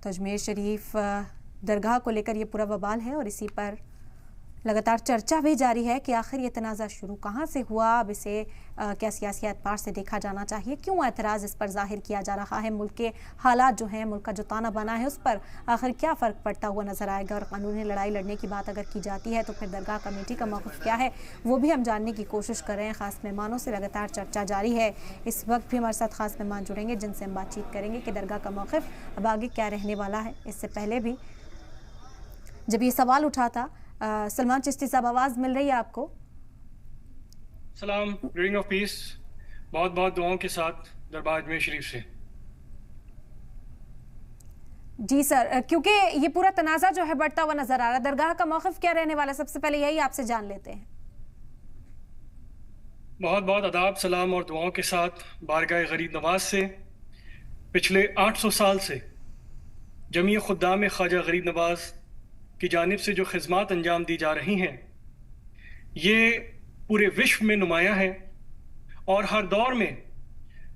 तो अजमेर शरीफ दरगाह को लेकर ये पूरा बवाल है और इसी पर लगातार चर्चा भी जारी है कि आखिर ये तनाज़ा शुरू कहाँ से हुआ। अब इसे क्या सियासी एतबार से देखा जाना चाहिए, क्यों एतराज़ इस पर जाहिर किया जा रहा है, मुल्क के हालात जो हैं, मुल्क का जो ताना बाना है उस पर आखिर क्या फ़र्क पड़ता हुआ नज़र आएगा। और कानूनी लड़ाई लड़ने की बात अगर की जाती है तो फिर दरगाह कमेटी का मौक़िफ़ क्या है वो भी हम जानने की कोशिश कर रहे हैं। ख़ास मेहमानों से लगातार चर्चा जारी है। इस वक्त भी हमारे साथ ख़ास मेहमान जुड़ेंगे जिनसे हम बातचीत करेंगे कि दरगाह का मौक़िफ़ अब आगे क्या रहने वाला है। इससे पहले भी जब ये सवाल उठा था, सलमान चिश्ती साहब, आवाज मिल रही है आपको? सलाम, ग्रीटिंग ऑफ पीस, बहुत बहुत दुआओं के साथ दरबार अजमेर शरीफ से। जी सर, क्योंकि ये पूरा तनाज़ा जो है बढ़ता हुआ नजर आ रहा है, दरगाह का मौक़िफ़ क्या रहने वाला है, सबसे पहले यही आपसे जान लेते हैं। बहुत बहुत अदाब, सलाम और दुआओं के साथ बारगाह गरीब नवाज से। पिछले 800 साल से जमीयत खुद्दाम ख्वाजा गरीब नवाज की जानिब से जो खिदमात अंजाम दी जा रही हैं, ये पूरे विश्व में नुमायां है। और हर दौर में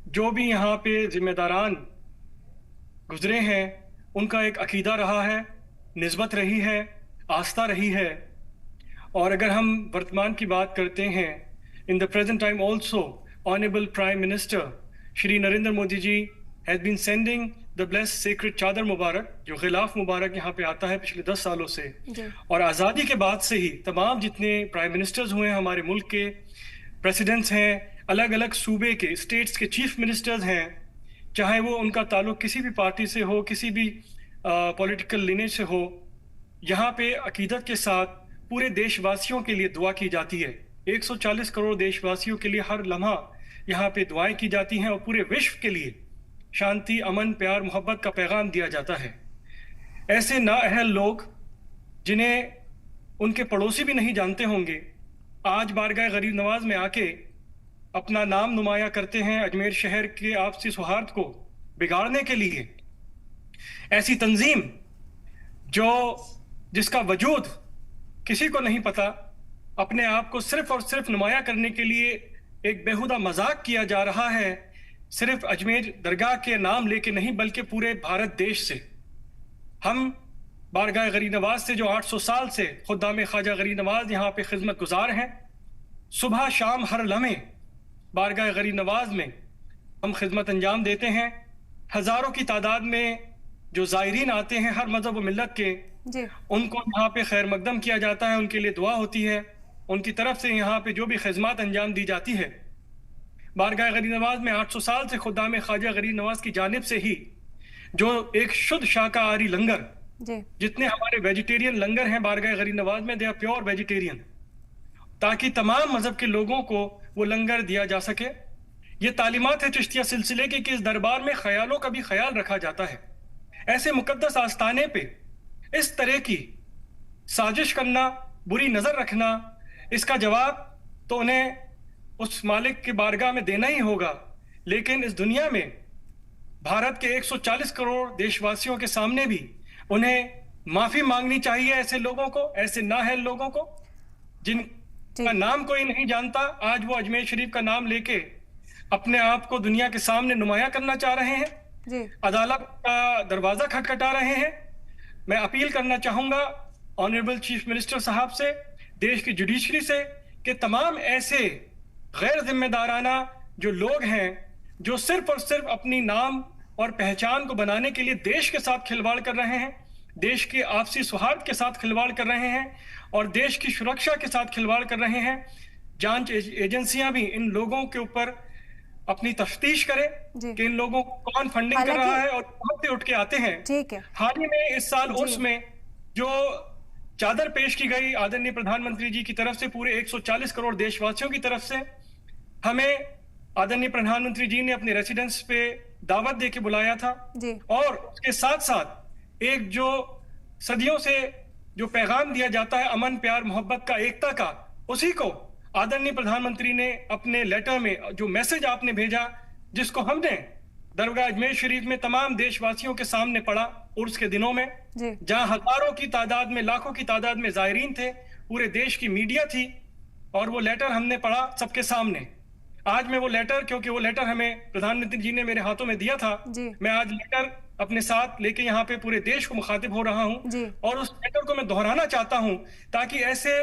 जो भी यहाँ पे जिम्मेदारान गुजरे हैं, उनका एक अकीदा रहा है, निस्बत रही है, आस्था रही है। और अगर हम वर्तमान की बात करते हैं, in the present time also honourable prime minister Shri Narendra Modi ji has been sending the blessed sacred chadar mubarak, जो गिलाफ मुबारक यहाँ पे आता है पिछले 10 सालों से। और आज़ादी के बाद से ही तमाम जितने प्राइम मिनिस्टर्स हुए हैं हमारे मुल्क के, प्रेसिडेंट्स हैं, अलग अलग सूबे के स्टेट्स के चीफ मिनिस्टर्स हैं, चाहे वो उनका ताल्लुक किसी भी पार्टी से हो, किसी भी पॉलिटिकल लिनेज से हो, यहाँ पे अकीदत के साथ पूरे देशवासियों के लिए दुआ की जाती है। 140 करोड़ देशवासियों के लिए हर लम्हा यहाँ पे दुआएं की जाती हैं और पूरे विश्व के लिए शांति, अमन, प्यार, मोहब्बत का पैगाम दिया जाता है। ऐसे नाअहल लोग जिन्हें उनके पड़ोसी भी नहीं जानते होंगे, आज बारगाह गरीब नवाज में आके अपना नाम नुमाया करते हैं अजमेर शहर के आपसी सौहार्द को बिगाड़ने के लिए। ऐसी तंजीम जिसका वजूद किसी को नहीं पता, अपने आप को सिर्फ और सिर्फ नुमाया करने के लिए एक बेहुदा मजाक किया जा रहा है, सिर्फ अजमेर दरगाह के नाम लेके नहीं बल्कि पूरे भारत देश से। हम बारगाह गरीब नवाज से जो 800 साल से खुद्दाम ख्वाजा गरीब नवाज यहाँ पे खिदमत गुजार हैं, सुबह शाम हर लम्हे बारगाह गरीब नवाज में हम खिदमत अंजाम देते हैं। हजारों की तादाद में जो ज़ायरीन आते हैं हर मजहब व मिल्लत के, उनको यहाँ पे खैर मकदम किया जाता है, उनके लिए दुआ होती है, उनकी तरफ से यहाँ पे जो भी खिदमत अंजाम दी जाती है। बारगाह गरीब नवाज में 800 साल से खुद्दाम ख्वाजा गरीब नवाज की जानिब से ही जो एक शुद्ध शाकाहारी लंगर, जितने हमारे वेजिटेरियन लंगर हैं बारगाह गरीब नवाज में, दे आर प्योर वेजिटेरियन, ताकि तमाम मजहब के लोगों को वो लंगर दिया जा सके। ये तालीमात है चिश्तिया सिलसिले की कि इस दरबार में ख्यालों का भी ख्याल रखा जाता है। ऐसे मुकद्दस आस्थाने पे इस तरह की साजिश करना, बुरी नजर रखना, इसका जवाब तो उन्हें उस मालिक के बारगाह में देना ही होगा। लेकिन इस दुनिया में भारत के 140 करोड़ देशवासियों के सामने भी उन्हें माफी मांगनी चाहिए ऐसे लोगों को, ऐसे नाअहल लोगों को जिनका नाम कोई नहीं जानता। आज वो अजमेर शरीफ का नाम लेके अपने आप को दुनिया के सामने नुमाया करना चाह रहे हैं, अदालत का दरवाजा खटखटा रहे हैं। मैं अपील करना चाहूंगा ऑनरेबल चीफ मिनिस्टर साहब से, देश की जुडिशरी से, कि तमाम ऐसे गैर जिम्मेदाराना जो लोग हैं, जो सिर्फ और सिर्फ अपनी नाम और पहचान को बनाने के लिए देश के साथ खिलवाड़ कर रहे हैं, देश के आपसी सौहार्द के साथ खिलवाड़ कर रहे हैं और देश की सुरक्षा के साथ खिलवाड़ कर रहे हैं, जांच एजेंसियां भी इन लोगों के ऊपर अपनी तफ्तीश करें कि इन लोगों को कौन फंडिंग कर रहा है और कहां से उठ के आते हैं। हाल ही में इस साल उर्स में जो चादर पेश की गई आदरणीय प्रधानमंत्री जी की तरफ से, पूरे 140 करोड़ देशवासियों की तरफ से, हमें आदरणीय प्रधानमंत्री जी ने अपने रेसिडेंस पे दावत देके बुलाया था। और उसके साथ साथ एक जो सदियों से जो पैगाम दिया जाता है अमन, प्यार, मोहब्बत का, एकता का, उसी को आदरणीय प्रधानमंत्री ने अपने लेटर में जो मैसेज आपने भेजा, जिसको हमने दरगाह अजमेर शरीफ में तमाम देशवासियों के सामने पढ़ा उर्स के दिनों में, जहां हजारों की तादाद में, लाखों की तादाद में ज़ायरीन थे, पूरे देश की मीडिया थी, और वो लेटर हमने पढ़ा सबके सामने। आज मैं वो लेटर, क्योंकि वो लेटर हमें प्रधानमंत्री जी ने मेरे हाथों में दिया था, मैं आज लेटर अपने साथ लेके यहाँ पे पूरे देश को मुखातिब हो रहा हूँ, और उस लेटर को मैं दोहराना चाहता हूँ ताकि ऐसे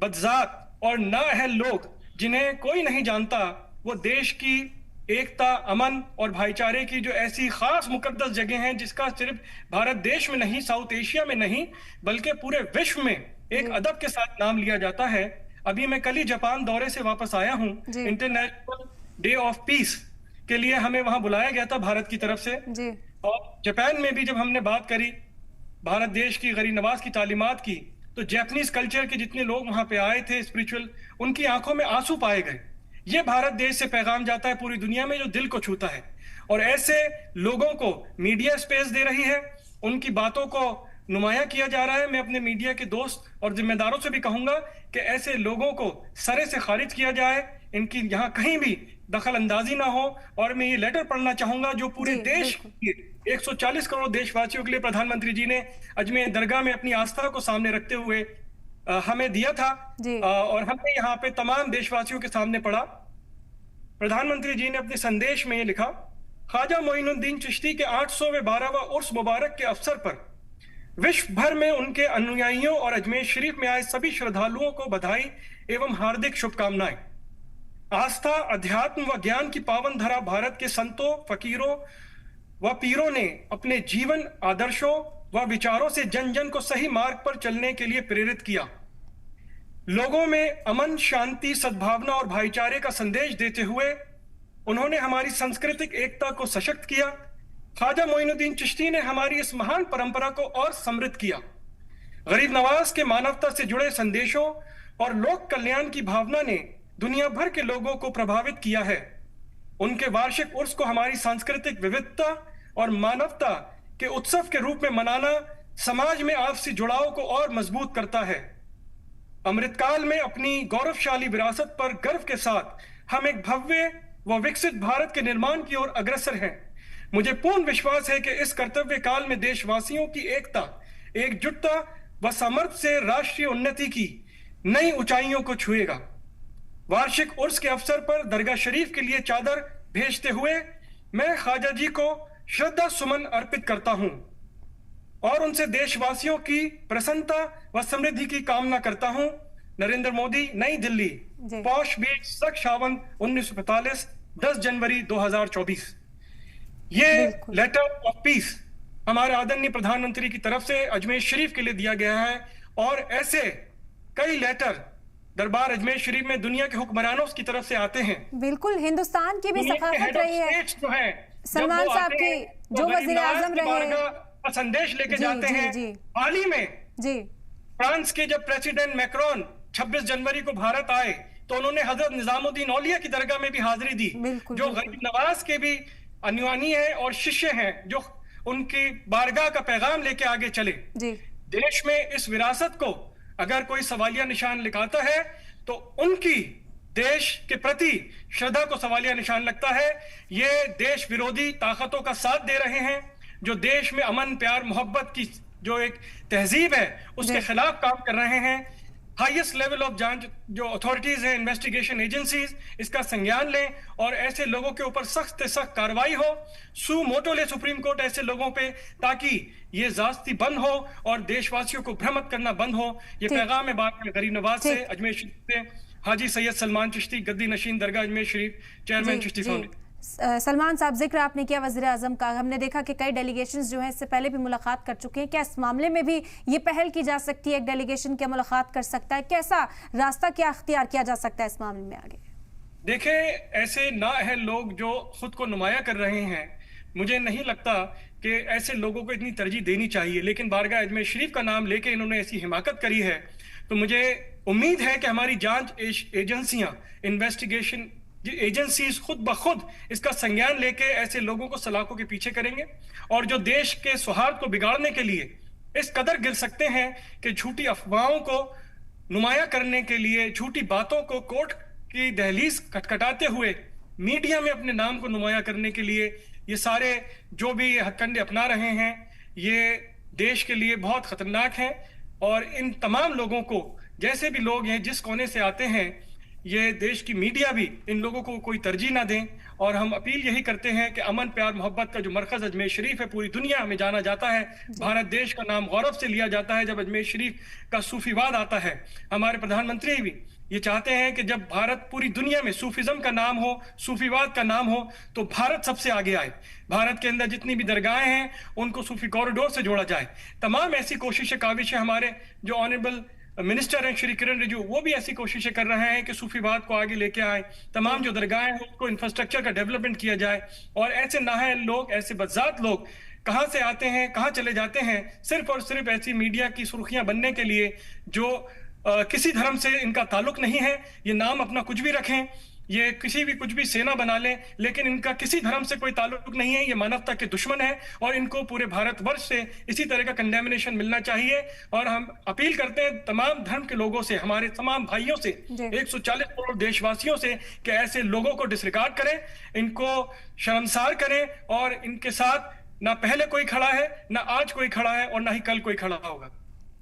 बदजात और नाअहल लोग जिन्हें कोई नहीं जानता, वो देश की एकता, अमन और भाईचारे की जो ऐसी खास मुकद्दस जगह हैं जिसका सिर्फ भारत देश में नहीं, साउथ एशिया में नहीं, बल्कि पूरे विश्व में एक अदब के साथ नाम लिया जाता है। अभी मैं कल ही जापान दौरे से वापस आया हूँ। इंटरनेशनल डे ऑफ पीस के लिए हमें वहां बुलाया गया था भारत की तरफ से, और जापान में भी जब हमने बात करी भारत देश की गरीब नवाज की तालीमात की, तो जापानीज कल्चर के जितने लोग वहां पे आए थे स्पिरिचुअल, उनकी आंखों में आंसू पाए गए। ये भारत देश से पैगाम जाता है पूरी दुनिया में जो दिल को छूता है, और ऐसे लोगों को मीडिया स्पेस दे रही है, उनकी बातों को नुमाया किया जा रहा है। मैं अपने मीडिया के दोस्त और जिम्मेदारों से भी कहूंगा कि ऐसे लोगों को सरे से खारिज किया जाए, इनकी यहाँ कहीं भी दखल अंदाजी ना हो। और मैं ये लेटर पढ़ना चाहूंगा जो पूरे देश के 140 करोड़ देशवासियों के लिए प्रधानमंत्री जी ने अजमेर दरगाह में अपनी आस्था को सामने रखते हुए हमें दिया था, और हमने यहाँ पे तमाम देशवासियों के सामने पढ़ा। प्रधानमंत्री जी ने अपने संदेश में ये लिखा, ख्वाजा मोइनुद्दीन चिश्ती के 800वें 12वां उर्स मुबारक के अवसर पर विश्व भर में उनके अनुयायियों और अजमेर शरीफ में आए सभी श्रद्धालुओं को बधाई एवं हार्दिक शुभकामनाएं। आस्था, अध्यात्म व ज्ञान की पावन धरा भारत के संतों, फकीरों व पीरों ने अपने जीवन आदर्शों व विचारों से जन जन को सही मार्ग पर चलने के लिए प्रेरित किया। लोगों में अमन, शांति, सद्भावना और भाईचारे का संदेश देते हुए उन्होंने हमारी सांस्कृतिक एकता को सशक्त किया। ख्वाजा मोइनुद्दीन चिश्ती ने हमारी इस महान परंपरा को और समृद्ध किया। गरीब नवाज के मानवता से जुड़े संदेशों और लोक कल्याण की भावना ने दुनिया भर के लोगों को प्रभावित किया है। उनके वार्षिक उर्स को हमारी सांस्कृतिक विविधता और मानवता के उत्सव के रूप में मनाना समाज में आपसी जुड़ाव को और मजबूत करता है। अमृतकाल में अपनी गौरवशाली विरासत पर गर्व के साथ हम एक भव्य व विकसित भारत के निर्माण की ओर अग्रसर हैं। मुझे पूर्ण विश्वास है कि इस कर्तव्य काल में देशवासियों की एकता, एकजुटता व सामर्थ्य से राष्ट्रीय उन्नति की नई ऊंचाइयों को छुएगा। वार्षिक उर्स के अवसर पर दरगाह शरीफ के लिए चादर भेजते हुए मैं ख्वाजा जी को श्रद्धा सुमन अर्पित करता हूं और उनसे देशवासियों की प्रसन्नता व समृद्धि की कामना करता हूं। नरेंद्र मोदी, नई दिल्ली, पौष बीच, सख सावन 1945, 10 जनवरी 2024। ये लेटर ऑफ पीस हमारे आदरणीय प्रधानमंत्री की तरफ से अजमेर शरीफ के लिए दिया गया है, और ऐसे कई लेटर दरबार अजमेर शरीफ में दुनिया के हुक्मरानों की तरफ से आते हैं। बिल्कुल, हिंदुस्तान की भी सकाफत रही है। जो है सलमान साहब की जो वजीर आजम रहे संदेश लेके जाते हैं। हाल ही में फ्रांस के जब प्रेसिडेंट मैक्रोन 26 जनवरी को भारत आए तो उन्होंने हजरत निजामुद्दीन औलिया की दरगाह में भी हाजिरी दी, जो गरीब नवाज के भी अनुयायी हैं और शिष्य हैं, जो उनकी बारगाह का पैगाम लेके आगे चले। देश में इस विरासत को अगर कोई सवालिया निशान लगाता है तो उनकी देश के प्रति श्रद्धा को सवालिया निशान लगता है। ये देश विरोधी ताकतों का साथ दे रहे हैं, जो देश में अमन, प्यार, मोहब्बत की जो एक तहजीब है उसके खिलाफ काम कर रहे हैं। हाईएस्ट लेवल ऑफ जांच जो अथॉरिटीज हैं, इन्वेस्टिगेशन एजेंसीज, इसका संज्ञान लें और ऐसे लोगों के ऊपर सख्त से सख्त कार्रवाई हो। सू मोटो ले सुप्रीम कोर्ट ऐसे लोगों पे, ताकि ये जास्ती बंद हो और देशवासियों को भ्रमित करना बंद हो। ये पैगाम है बात में गरीब नवाज से, अजमेर शरीफ से, हाजी सैयद सलमान चिश्ती, गद्दी नशीन दरगाह अजमेर शरीफ, चेयरमैन चिश्ती फाउंडेशन। सलमान साहब, जिक्र आपने किया वज़ीर आज़म का, हमने देखा कि कई डेलीगेशंस जो हैं इससे पहले भी मुलाकात कर चुके हैं। क्या इस मामले में भी ये पहल की जा सकती है, एक डेलीगेशन क्या मुलाकात कर सकता है? कैसा रास्ता क्या अख्तियार किया जा सकता है इस मामले में आगे? देखें, ऐसे नाअहल लोग जो खुद को नुमाया कर रहे हैं, मुझे नहीं लगता कि ऐसे लोगों को इतनी तरजीह देनी चाहिए, लेकिन बारगाह अजमेर शरीफ का नाम लेके इन्होंने ऐसी हिमाकत करी है, तो मुझे उम्मीद है कि हमारी जांच एजेंसियां, इन्वेस्टिगेशन एजेंसीज खुद ब खुद इसका संज्ञान लेके ऐसे लोगों को सलाखों के पीछे करेंगे, और जो देश के सौहार्द को बिगाड़ने के लिए इस कदर गिर सकते हैं कि झूठी अफवाहों को नुमाया करने के लिए, झूठी बातों को कोर्ट की दहलीज खटखटाते हुए मीडिया में अपने नाम को नुमाया करने के लिए ये सारे जो भी हथकंडे अपना रहे हैं, ये देश के लिए बहुत खतरनाक है। और इन तमाम लोगों को, जैसे भी लोग हैं, जिस कोने से आते हैं, ये देश की मीडिया भी इन लोगों को कोई तरजीह ना दें। और हम अपील यही करते हैं कि अमन प्यार मोहब्बत का जो मरकज अजमेर शरीफ है, पूरी दुनिया में जाना जाता है, भारत देश का नाम गौरव से लिया जाता है जब अजमेर शरीफ का सूफीवाद आता है। हमारे प्रधानमंत्री भी ये चाहते हैं कि जब भारत पूरी दुनिया में सूफीज्म का नाम हो, सूफीवाद का नाम हो, तो भारत सबसे आगे आए। भारत के अंदर जितनी भी दरगाहें हैं उनको सूफी कॉरिडोर से जोड़ा जाए। तमाम ऐसी कोशिशें काविशें हमारे जो ऑनरेबल मिनिस्टर हैं श्री किरण रिजिजू, वो भी ऐसी कोशिशें कर रहे हैं कि सूफीवाद को आगे लेके आए। तमाम जो दरगाहें हैं उसको इंफ्रास्ट्रक्चर का डेवलपमेंट किया जाए। और ऐसे नाअहल लोग, ऐसे बदजात लोग कहां से आते हैं, कहां चले जाते हैं, सिर्फ और सिर्फ ऐसी मीडिया की सुर्खियां बनने के लिए जो किसी धर्म से इनका ताल्लुक नहीं है। ये नाम अपना कुछ भी रखें, ये किसी भी कुछ भी सेना बना लें, लेकिन इनका किसी धर्म से कोई ताल्लुक नहीं है। ये मानवता के दुश्मन है और इनको पूरे भारतवर्ष से इसी तरह का कंडेमिनेशन मिलना चाहिए। और हम अपील करते हैं तमाम धर्म के लोगों से, हमारे तमाम भाइयों से, 140 करोड़ देशवासियों से, कि ऐसे लोगों को डिसरिगार्ड करें, इनको शर्मसार करें। और इनके साथ ना पहले कोई खड़ा है, ना आज कोई खड़ा है और ना ही कल कोई खड़ा होगा।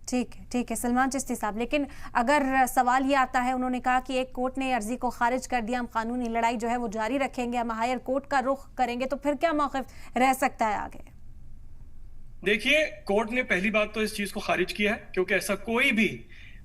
ठीक है सलमान चिश्ती साहब, लेकिन अगर सवाल ये आता है, उन्होंने कहा कि एक कोर्ट ने अर्जी को खारिज कर दिया, हम कानूनी लड़ाई जो है वो जारी रखेंगे, हम हायर कोर्ट का रुख करेंगे, तो फिर क्या मौक़िफ़ रह सकता है आगे? देखिए, कोर्ट ने पहली बात तो इस चीज को खारिज किया है, क्योंकि ऐसा कोई भी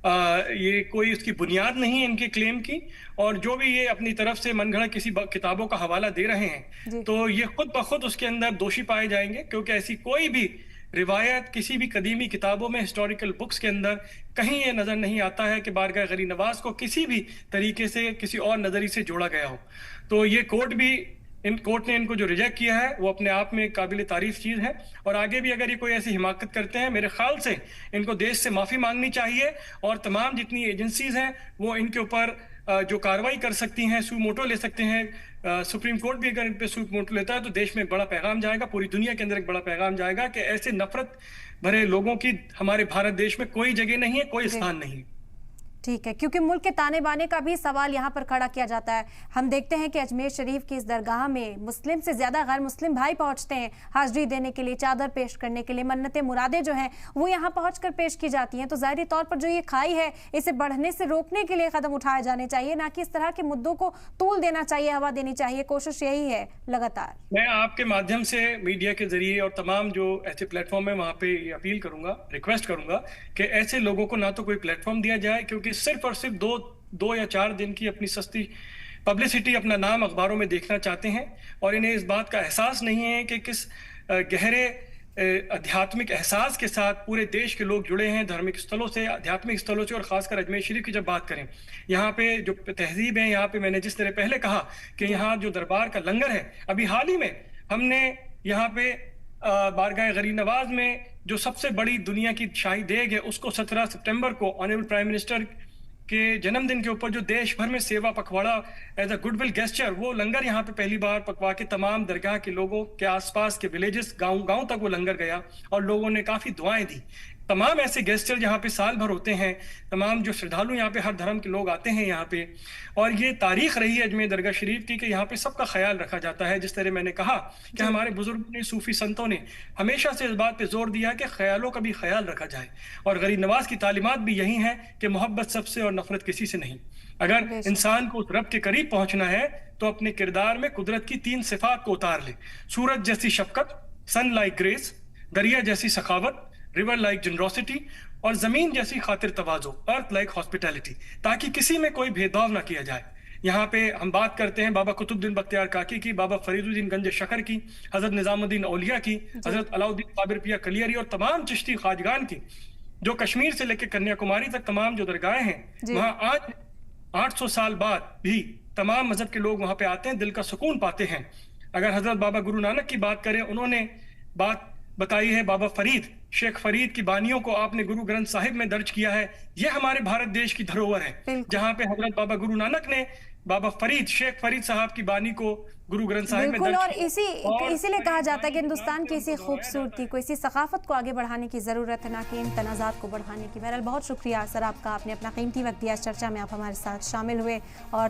ये कोई इसकी बुनियाद नहीं है इनके क्लेम की। और जो भी ये अपनी तरफ से मनगढ़ंत किसी किताबों का हवाला दे रहे हैं, तो ये खुद ब खुद उसके अंदर दोषी पाए जाएंगे, क्योंकि ऐसी कोई भी रिवायत किसी भी कदीमी किताबों में, हिस्टोरिकल बुक्स के अंदर कहीं ये नजर नहीं आता है कि बारगाह गरी नवाज को किसी भी तरीके से किसी और नजरिए से जोड़ा गया हो। तो ये कोर्ट ने इनको जो रिजेक्ट किया है वो अपने आप में काबिल तारीफ चीज है। और आगे भी अगर ये कोई ऐसी हिमाकत करते हैं, मेरे ख्याल से इनको देश से माफी मांगनी चाहिए। और तमाम जितनी एजेंसीज हैं वो इनके ऊपर जो कार्रवाई कर सकती हैं, सू मोटो ले सकते हैं। सुप्रीम कोर्ट भी अगर इन पे सू मोटो लेता है तो देश में एक बड़ा पैगाम जाएगा, पूरी दुनिया के अंदर एक बड़ा पैगाम जाएगा कि ऐसे नफरत भरे लोगों की हमारे भारत देश में कोई जगह नहीं है, कोई स्थान नहीं है। ठीक है, क्योंकि मुल्क के ताने बाने का भी सवाल यहाँ पर खड़ा किया जाता है। हम देखते हैं कि अजमेर शरीफ की इस दरगाह में मुस्लिम से ज्यादा गैर मुस्लिम भाई पहुँचते हैं हाजिरी देने के लिए, चादर पेश करने के लिए, मन्नतें मुरादें जो हैं वो यहाँ पहुँचकर पेश की जाती हैं। तो ज़ाहिरी तौर पर जो ये खाई है इसे बढ़ने से रोकने के लिए कदम उठाए जाने चाहिए, ना कि इस तरह के मुद्दों को तूल देना चाहिए, हवा देनी चाहिए। कोशिश यही है लगातार। मैं आपके माध्यम से मीडिया के जरिए और तमाम जो ऐसे प्लेटफॉर्म है वहाँ पे अपील करूंगा, रिक्वेस्ट करूंगा कि ऐसे लोगों को ना तो कोई प्लेटफॉर्म दिया जाए, क्योंकि सिर्फ और सिर्फ दो या 4 दिन की अपनी सस्ती पब्लिसिटी, अपना नाम अखबारों में देखना चाहते हैं। और इन्हें इस बात का एहसास नहीं है कि किस गहरे आध्यात्मिक एहसास के साथ पूरे देश के लोग जुड़े हैं धार्मिक स्थलों से, आध्यात्मिक स्थलों से। और खासकर अजमेर शरीफ की जब बात करें, यहाँ पे जो तहजीब है, यहाँ पे मैंने जिस तरह पहले कहा कि यहाँ जो दरबार का लंगर है, अभी हाल ही में हमने यहाँ पे बारगाह गरी नवाज में जो सबसे बड़ी दुनिया की शाही देग है उसको 17 सितंबर को ऑनरेबल प्राइम मिनिस्टर के जन्मदिन के ऊपर जो देश भर में सेवा पखवाड़ा एज अ गुडविल गेस्चर, वो लंगर यहाँ पे पहली बार पकवा के तमाम दरगाह के लोगों के आसपास के विलेजेस, गांव तक वो लंगर गया और लोगों ने काफी दुआएं दी। तमाम ऐसे गेस्चर जहाँ पे साल भर होते हैं, तमाम जो श्रद्धालु यहाँ पे हर धर्म के लोग आते हैं यहाँ पे। और ये तारीख रही है अजमेर दरगाह शरीफ की कि यहाँ पे सबका ख्याल रखा जाता है। जिस तरह मैंने कहा कि हमारे बुजुर्गों ने, सूफी संतों ने हमेशा से इस बात पे जोर दिया कि ख्यालों का भी ख्याल रखा जाए। और गरीब नवाज की तालीमात भी यही है कि मोहब्बत सबसे और नफरत किसी से नहीं। अगर इंसान को उस रब के करीब पहुंचना है तो अपने किरदार में कुदरत की 3 सिफात को उतार ले। सूरज जैसी शफकत, सन लाइक ग्रेस, दरिया जैसी सखावत, रिवर लाइक जनरोसिटी, और जमीन जैसी खातिर तवाजो, अर्थ लाइक हॉस्पिटैलिटी, ताकि किसी में कोई भेदभाव ना किया जाए। यहाँ पे हम बात करते हैं बाबा कुतुबुद्दीन बख्तियार काकी की, बाबा फरीदुद्दीन गंज शकर की, हजरत निजामुद्दीन औलिया की, हजरत अलाउद्दीन काबिर पिया कलियरी और तमाम चिश्ती खाजगान की, जो कश्मीर से लेकर कन्याकुमारी तक तमाम जो दरगाहें हैं, वहाँ आज 800 साल बाद भी तमाम मजहब के लोग वहाँ पे आते हैं, दिल का सुकून पाते हैं। अगर हजरत बाबा गुरु नानक की बात करें, उन्होंने बात बताई है बाबा फरीद, शेख फरीद की बानियों को आपने गुरु ग्रंथ साहिब में दर्ज किया है। ये हमारे भारत देश की धरोहर है, जहाँ पे हजरत बाबा गुरु नानक ने बाबा फरीद, शेख फरीद साहब की बानी को गुरु ग्रंथ साहिब में दर्ज किया। और इसीलिए कहा जाता है कि हिंदुस्तान की इसी खूबसूरती को, इसी सकाफत को आगे बढ़ाने की जरूरत है, ना कि इन तनाज़ात को बढ़ाने की। बहरहाल बहुत शुक्रिया सर आपका, आपने अपना कीमती वक्त दिया, इस चर्चा में आप हमारे साथ शामिल हुए और